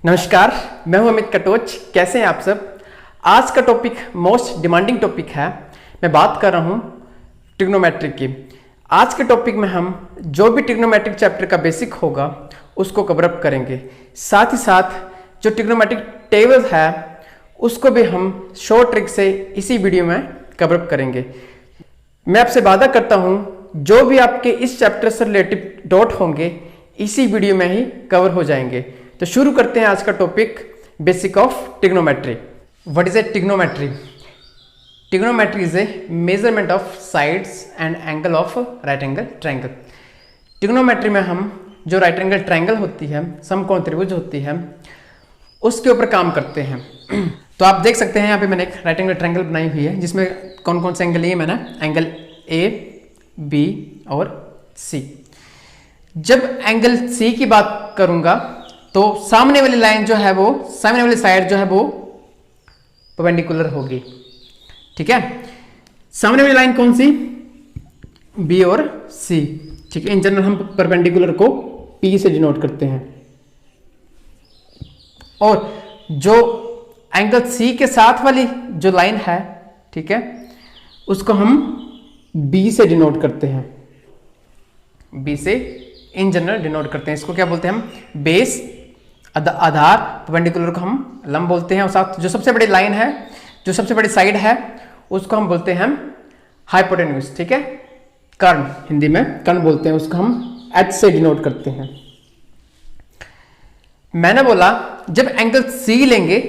नमस्कार, मैं हूं अमित कटोच। कैसे हैं आप सब। आज का टॉपिक मोस्ट डिमांडिंग टॉपिक है। मैं बात कर रहा हूं ट्रिग्नोमेट्री की। आज के टॉपिक में हम जो भी ट्रिग्नोमेट्रिक चैप्टर का बेसिक होगा उसको कवरअप करेंगे। साथ ही साथ जो ट्रिग्नोमेट्रिक टेबल है उसको भी हम शॉर्ट ट्रिक से इसी वीडियो में कवरअप करेंगे। मैं आपसे वादा करता हूं जो भी आपके इस चैप्टर से रिलेटेड डाउट होंगे इसी वीडियो में ही कवर हो जाएंगे। तो शुरू करते हैं आज का topic, basic of trigonometry. What is a trigonometry? Trigonometry is a measurement of sides and angle of right angle triangle. Trigonometry में हम जो राइट एंगल ट्रायंगल होती है, समकोण त्रिभुज होती है, उसके ऊपर काम करते हैं। तो आप देख सकते हैं यहाँ पे मैंने एक राइट एंगल ट्रायंगल बनाई हुई है जिसमें कौन कौन से एंगल लिए मैंने, एंगल ए, बी और सी। जब एंगल सी की बात करूंगा तो सामने वाली लाइन जो है वो, सामने वाली साइड जो है वो परपेंडिकुलर होगी। ठीक है, सामने वाली लाइन कौन सी? बी और सी। ठीक है, इन जनरल हम परपेंडिकुलर को पी से डिनोट करते हैं। और जो एंगल सी के साथ वाली जो लाइन है, ठीक है, उसको हम बी से डिनोट करते हैं। बी से इन जनरल डिनोट करते हैं। इसको क्या बोलते हैं हम? बेस, आधार, परपेंडिकुलर को हम लंब बोलते हैं। और साथ जो सबसे बड़ी लाइन है, जो सबसे बड़ी साइड है, उसको हम बोलते हैं हाइपोटेन्यूज। ठीक है, कर्ण, हिंदी में कर्ण बोलते हैं, उसको हम एच से डिनोट करते हैं। मैंने बोला जब एंगल सी लेंगे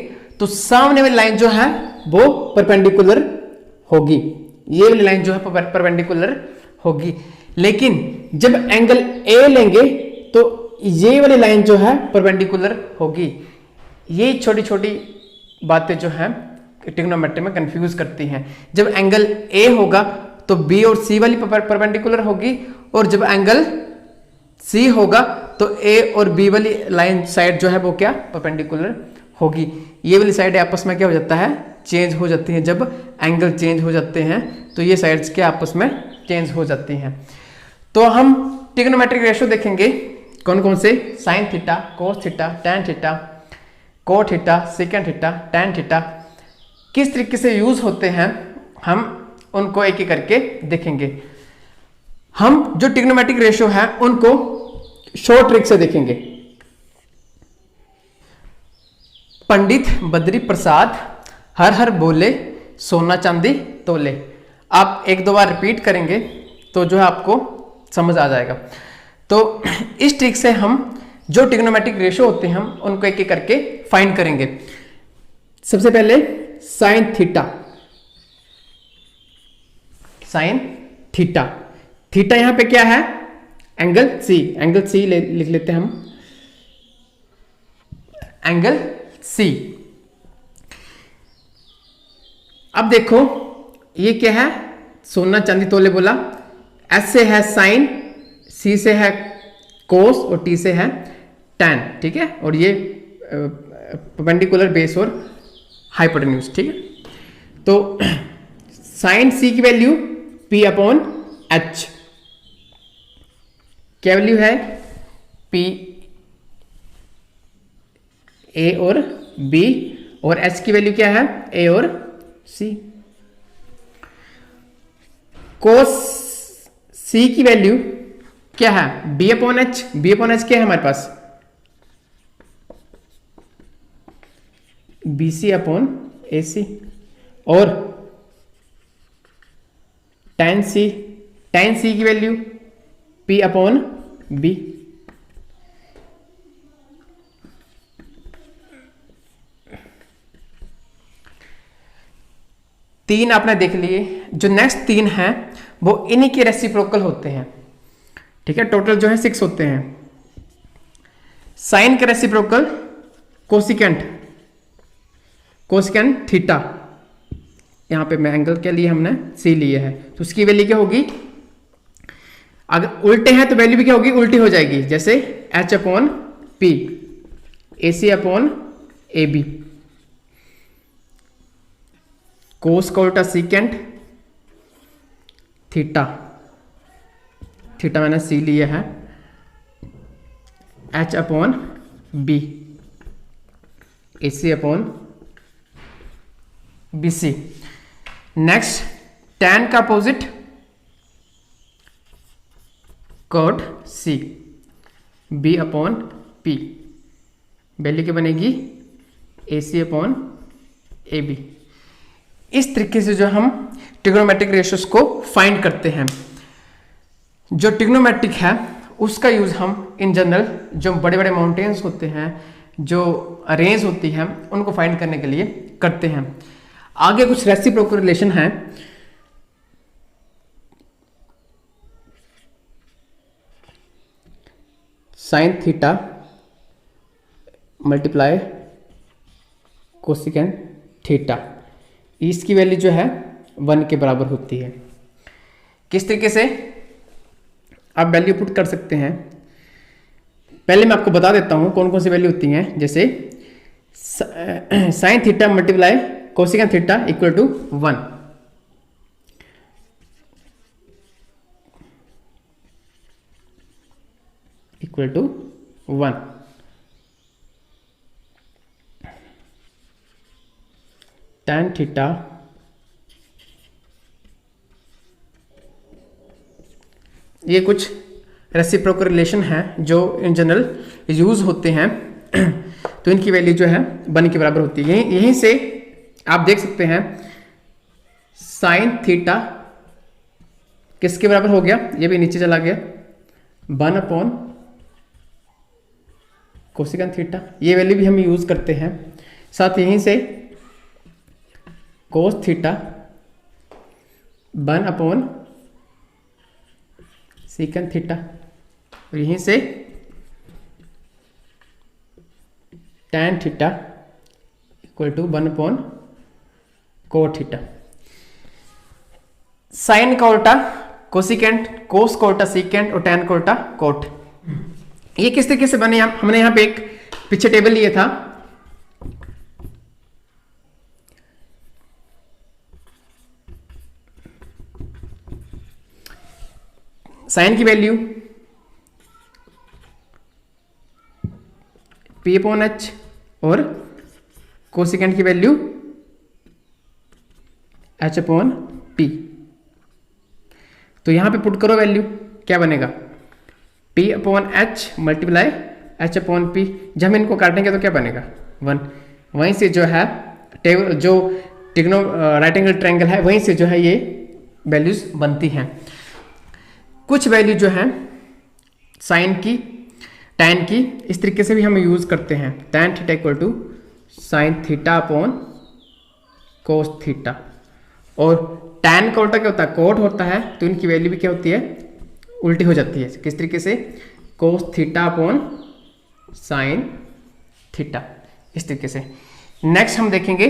तो सामने वाली लाइन जो है वो परपेंडिकुलर होगी। ये वाली लाइन जो है परपेंडिकुलर होगी। लेकिन जब एंगल ए लेंगे तो ये वाली लाइन जो है परपेंडिकुलर होगी। ये छोटी छोटी बातें जो हैं ट्रिग्नोमेट्री में कंफ्यूज करती हैं। जब एंगल ए होगा तो बी और सी वाली परपेंडिकुलर होगी, और जब एंगल सी होगा तो ए और बी वाली लाइन साइड जो है वो क्या? परपेंडिकुलर होगी। ये वाली साइड आपस में क्या हो जाता है? चेंज हो जाती हैं। जब एंगल चेंज हो जाते हैं तो ये साइड्स के आपस में चेंज हो जाती हैं। तो हम ट्रिग्नोमेट्रिक रेशियो देखेंगे कौन कौन से? Sine theta, cos theta, tan theta, cot theta, second theta, tan theta किस तरीके से यूज होते हैं, हम उनको एक एक करके देखेंगे। हम जो ट्रिग्नोमेट्रिक रेशियो है उनको शॉर्ट ट्रिक से देखेंगे। पंडित बद्री प्रसाद हर हर बोले, सोना चांदी तोले। आप एक दो बार रिपीट करेंगे तो जो है आपको समझ आ जाएगा। तो इस ट्रिक से हम जो ट्रिग्नोमेट्रिक रेशियो होते हैं हम उनको एक एक करके फाइंड करेंगे। सबसे पहले sine theta. Sine theta, theta यहां पे क्या है? Angle C. एंगल सी लिख लेते हैं हम, एंगल सी। अब देखो ये क्या है? सोना चांदी तोले बोला। एस से है साइन, सी से है कोस और टी से है टैन। ठीक है, और ये परपेंडिकुलर, बेस और हाइपोटेन्यूज। ठीक है, तो साइन सी की वैल्यू पी अपॉन एच। क्या वैल्यू है? पी ए और बी, और एच की वैल्यू क्या है? ए और सी। कोस सी की वैल्यू क्या है? B upon H. B upon H क्या है हमारे पास? बी सी अपॉन ए सी। और टैन सी, टैन सी की वैल्यू पी अपॉन बी। तीन आपने देख लिए। जो नेक्स्ट तीन हैं वो इन्हीं के रेसिप्रोकल होते हैं। ठीक है, टोटल जो है 6 होते हैं। साइन का रेसिप्रोकल कोसिकेंट, कोसिकेंट थीटा। यहां पे मैं एंगल के लिए हमने सी लिया है, तो उसकी वैल्यू क्या होगी? अगर उल्टे हैं तो वैल्यू भी क्या होगी? उल्टी हो जाएगी। जैसे H upon P, A C upon A B. Cos का उल्टा सीकेंट थीटा, थीटा मैंने सी लिया है, H upon B. AC upon BC। Next tan का opposite cot C, B upon P, value क्या बनेगी AC अपॉन AB। इस तरीके से जो हम ट्रिग्नोमेट्रिक रेशियोज को फाइंड करते हैं। जो ट्रिग्नोमेट्रिक है उसका यूज हम इन जनरल जो बड़े बड़े माउंटेन्स होते हैं, जो रेंज होती है, उनको फाइंड करने के लिए करते हैं। आगे कुछ रेसिप्रोकल रिलेशन है। Sign theta multiply cosecant theta, इसकी वैल्यू जो है 1 के बराबर होती है। किस तरीके से आप वैल्यू पुट कर सकते हैं, पहले मैं आपको बता देता हूं कौन कौन सी वैल्यू होती हैं। जैसे sine theta multiply cosecant theta equal to 1, equal to 1। tan theta ये कुछ रेसिप्रोकल रिलेशन है जो इन जनरल यूज होते हैं। तो इनकी वैल्यू जो है 1 के बराबर होती है। यहीं से आप देख सकते हैं साइन थीटा किसके बराबर हो गया, ये भी नीचे चला गया, 1 अपॉन कोसिकेंट थीटा, ये वैल्यू भी हम यूज करते हैं। साथ यहीं से cos theta 1 upon secant theta, और यहीं से tan theta equal to 1 upon cot theta. Sine का उल्टा कोसिकेंट, कोस का उल्टा सीकेंट और tan का उल्टा कोट। ये किस तरीके से बने, हमने यहां पे एक पीछे टेबल लिया था। साइन की वैल्यू P अपॉन H और कोसिकेंट की वैल्यू H अपॉन P। तो यहां पे पुट करो वैल्यू, क्या बनेगा P upon H multiply H upon P। जब हम इनको काटेंगे तो क्या बनेगा 1। वहीं से जो है टेबल जो राइट एंगल ट्रायंगल है वहीं से जो है ये वैल्यूज बनती हैं। कुछ वैल्यू जो है साइन की, tan की, इस तरीके से भी हम यूज करते हैं। tan theta equal to sine theta upon cos theta, और tan का उल्टा क्या होता है कोट होता है, तो इनकी वैल्यू भी क्या होती है उल्टी हो जाती है। किस तरीके से cos theta upon sine theta, इस तरीके से। नेक्स्ट हम देखेंगे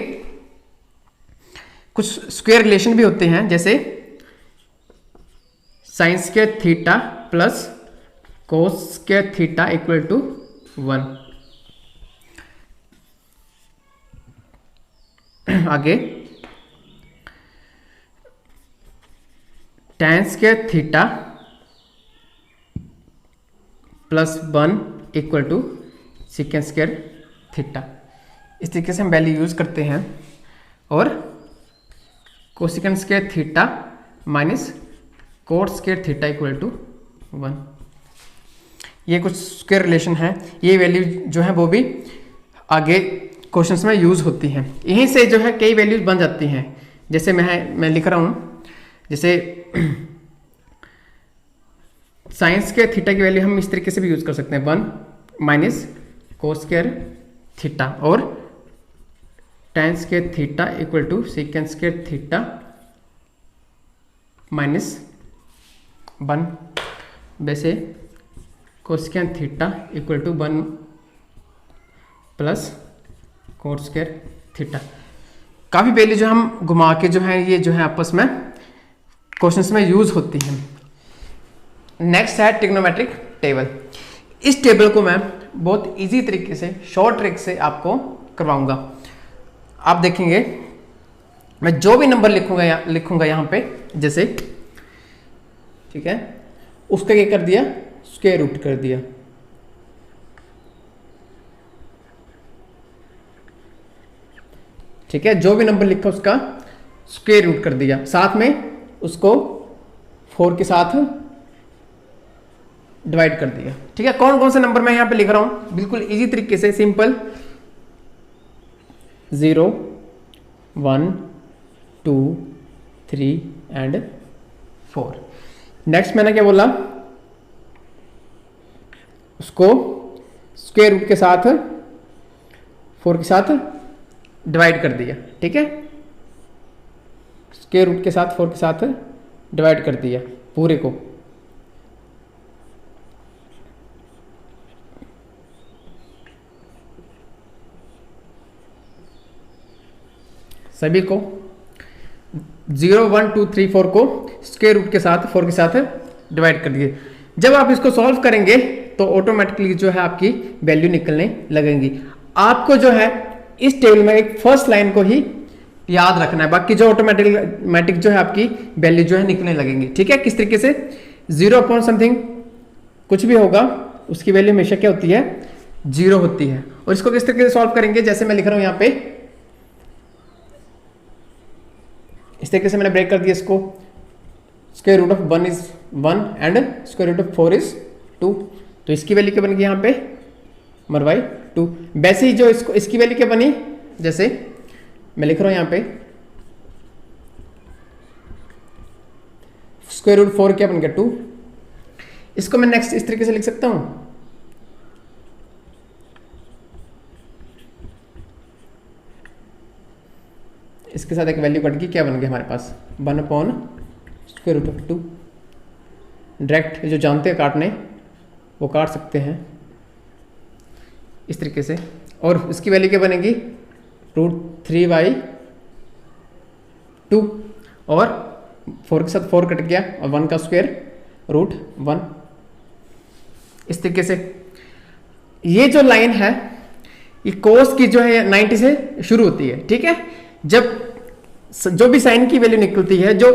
कुछ स्क्वायर रिलेशन भी होते हैं, जैसे sine square theta plus cos square theta equal to 1। आगे tan square theta plus 1 equal to secant square theta, इस तरीके से हम वैल्यू यूज करते हैं। और cosecant square theta minus cot square theta equal to 1, ये कुछ स्क्वायर रिलेशन है। ये वैल्यू जो है वो भी आगे क्वेश्चंस में यूज होती हैं। यहीं से जो है कई वैल्यूज बन जाती हैं। जैसे मैं लिख रहा हूँ, जैसे साइंस के थीटा की वैल्यू हम इस तरीके से भी यूज कर सकते हैं, 1 माइनस कोस स्क्वायर थीटा, और tan square theta equal to secant square theta minus 1। वैसे cosecant theta equal to 1 plus cot square theta. काफ़ी वैल्यू जो हम घुमा के जो है ये जो है आपस में क्वेश्चंस में यूज होती हैं। नेक्स्ट है ट्रिग्नोमेट्रिक टेबल। इस टेबल को मैं बहुत इजी तरीके से शॉर्ट ट्रिक से आपको करवाऊंगा। आप देखेंगे मैं जो भी नंबर लिखूंगा यहाँ पे, जैसे ठीक है, उसका क्या कर दिया स्क्वायर रूट कर दिया, ठीक है, जो भी नंबर लिखा उसका स्क्वायर रूट कर दिया, साथ में उसको 4 के साथ डिवाइड कर दिया। ठीक है, कौन कौन से नंबर मैं यहां पे लिख रहा हूं बिल्कुल इजी तरीके से, सिंपल 0 1 2 3 एंड 4। नेक्स्ट मैंने क्या बोला, उसको स्क्वायर रूट के साथ 4 के साथ डिवाइड कर दिया। ठीक है, स्क्वायर रूट के साथ 4 के साथ डिवाइड कर दिया पूरे को। सभी को 0 1 2 3 4 को स्क्वायर रूट के साथ 4 के साथ डिवाइड कर दिए। जब आप इसको सॉल्व करेंगे तो ऑटोमेटिकली जो है आपकी वैल्यू निकलने लगेंगी। आपको जो है इस टेबल में एक फर्स्ट लाइन को ही याद रखना है, बाकी जो ऑटोमेटिक जो है आपकी वैल्यू जो है निकलने लगेंगी। ठीक है, किस तरीके से 0 अपॉन समथिंग कुछ भी होगा उसकी वैल्यू हमेशा क्या होती है, 0 होती है। और इसको किस तरीके से सॉल्व करेंगे, जैसे मैं लिख रहा हूं यहां पे, इस तरीके से मैंने ब्रेक कर दिया इसको, square root of 1 is 1 and square root of 4 is 2, तो इसकी वैल्यू क्या बन गई यहाँ पे 1/2। वैसे ही जो इसको इसकी वैल्यू क्या बनी, जैसे मैं लिख रहा हूं यहां पे स्क्वायर रूट 4 क्या बन गया 2। इसको मैं नेक्स्ट इस तरीके से लिख सकता हूं, इसके साथ एक वैल्यू कट गई, क्या बन गया हमारे पास 1 upon square root of 2। Direct जो जानते हैं काटने वो काट सकते हैं इस तरीके से। और इसकी वैल्यू क्या बनेगी √3/2 और 4 के साथ 4 कट गया और 1 का स्क्वायर √1। इस तरीके से ये जो लाइन है ये कोस की जो है 90 से शुरू होती है। ठीक है, जब जो भी साइन की वैल्यू निकलती है, जो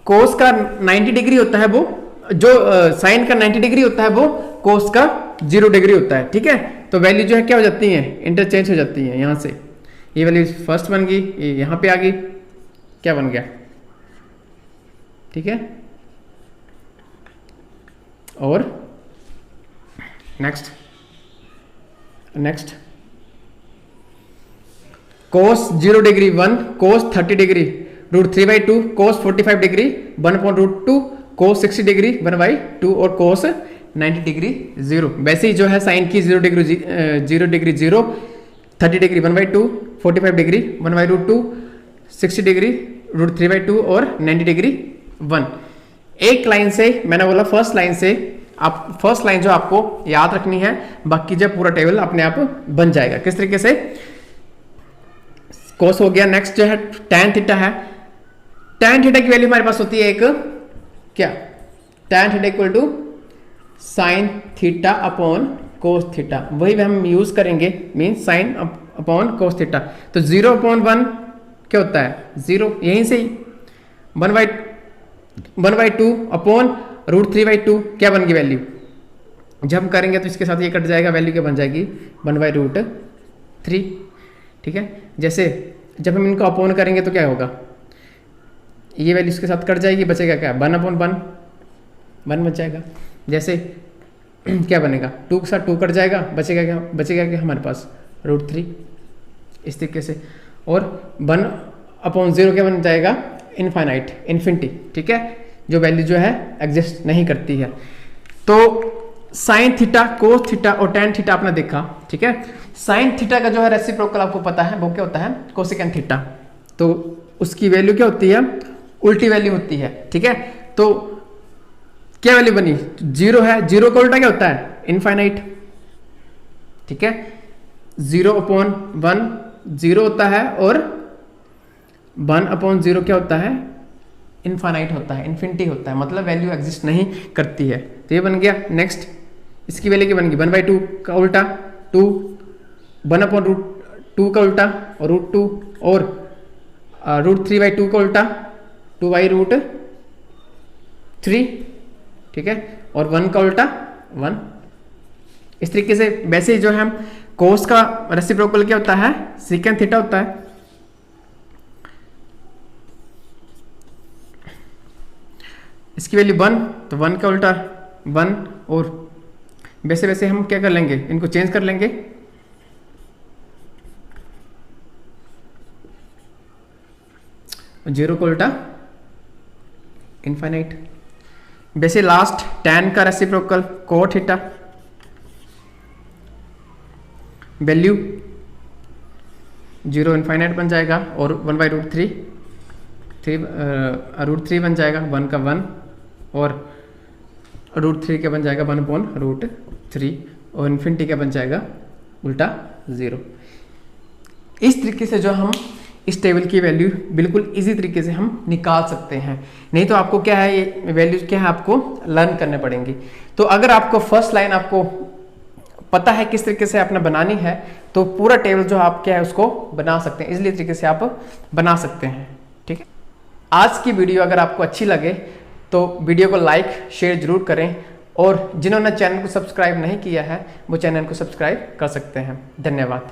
कोस का 90 डिग्री होता है वो, जो साइन का 90 डिग्री होता है वो कोस का 0 डिग्री होता है। ठीक है, तो वैल्यू जो है क्या हो जाती है, इंटरचेंज हो जाती है। यहां से ये वैल्यू फर्स्ट बन गई, ये यहां पे आ गई, क्या बन गया। ठीक है, और नेक्स्ट कोस 0 डिग्री 1, कोस 30 डिग्री √3/2, कोस 45 डिग्री 1/√2, कोस 60 डिग्री 1/2 और कोस 90 डिग्री 0। वैसे ही जो है साइन की 0 डिग्री 0, 30 डिग्री 1/2, 45 डिग्री 1/√2, 60 डिग्री √3/2 और 90 डिग्री 1। एक लाइन से मैंने बोला, फर्स्ट लाइन से आप फर्स्ट लाइन जो आपको याद रखनी है, बाकी जब पूरा टेबल अपने आप बन जाएगा। किस तरीके से, कोस हो गया। नेक्स्ट जो है tan थीटा है। tan थीटा की वैल्यू हमारे पास होती है एक क्या, tan theta equal to sine theta upon cos theta, वही हम यूज करेंगे, mean sine upon cos theta. तो 0/1 क्या होता है 0, यहीं से ही 1/2 अपॉन √3/2 क्या बन गई वैल्यू, जब हम करेंगे तो इसके साथ ये कट जाएगा, वैल्यू क्या बन जाएगी 1/√3। ठीक है, जैसे जब हम इनको अपॉन करेंगे तो क्या होगा, ये वैल्यू इसके साथ कट जाएगी, बचेगा क्या 1/1 बच जाएगा। जैसे क्या बनेगा 2 के साथ 2 कट जाएगा, बचेगा क्या हमारे पास √3 इस तरीके से। और 1/0 क्या बन जाएगा इन्फिनिटी। ठीक है, जो वैल्यू जो है एग्जिस्ट नहीं करती है। तो साइन थीटा, कोस थीटा और tan थीटा आपने देखा। ठीक है, साइन थीटा का जो है रेसिप्रोकल आपको पता है, वो क्या होता है कोसेकेंट थीटा। तो उसकी वैल्यू क्या होती है, उल्टी वैल्यू होती है। ठीक है, तो क्या वैल्यू बनी 0 है, 0 का उल्टा क्या होता है इनफाइनाइट। ठीक है, 0/1 0 होता है और 1/0 क्या होता है इनफाइनाइट होता है, इन्फिनिटी होता है, मतलब वैल्यू एग्जिस्ट नहीं करती है। तो ये बन गया। नेक्स्ट इसकी वैल्यू क्या बन गई 1/2 का उल्टा 2, 1/√2 का उल्टा और √2 और √3/2 का उल्टा 2/√3। ठीक है, और 1 का उल्टा 1। इस तरीके से वैसे ही जो है हम कोस का रेसिप्रोकल क्या होता है सेकेंड थीटा होता है। इसकी वैल्यू 1, तो 1 का उल्टा 1, और वैसे वैसे हम क्या कर लेंगे, इनको चेंज कर लेंगे। जीरो का उल्टा इनफाइनाइट। वैसे लास्ट tan का reciprocal cot theta, value 0 infinite बन जाएगा, और 1/√3 √3 बन जाएगा, 1 का 1, और √3 का बन जाएगा 1/√3, और इन्फिनिटी का बन जाएगा उल्टा 0। इस तरीके से जो हम इस टेबल की वैल्यू बिल्कुल इजी तरीके से हम निकाल सकते हैं। नहीं तो आपको क्या है, ये वैल्यूज क्या है आपको लर्न करने पड़ेंगी। तो अगर आपको फर्स्ट लाइन आपको पता है किस तरीके से आपने बनानी है, तो पूरा टेबल जो आप क्या है उसको बना सकते हैं, इसलिए तरीके से आप बना सकते हैं। ठीक है, आज की वीडियो अगर आपको अच्छी लगे तो वीडियो को लाइक शेयर जरूर करें, और जिन्होंने चैनल को सब्सक्राइब नहीं किया है वो चैनल को सब्सक्राइब कर सकते हैं। धन्यवाद।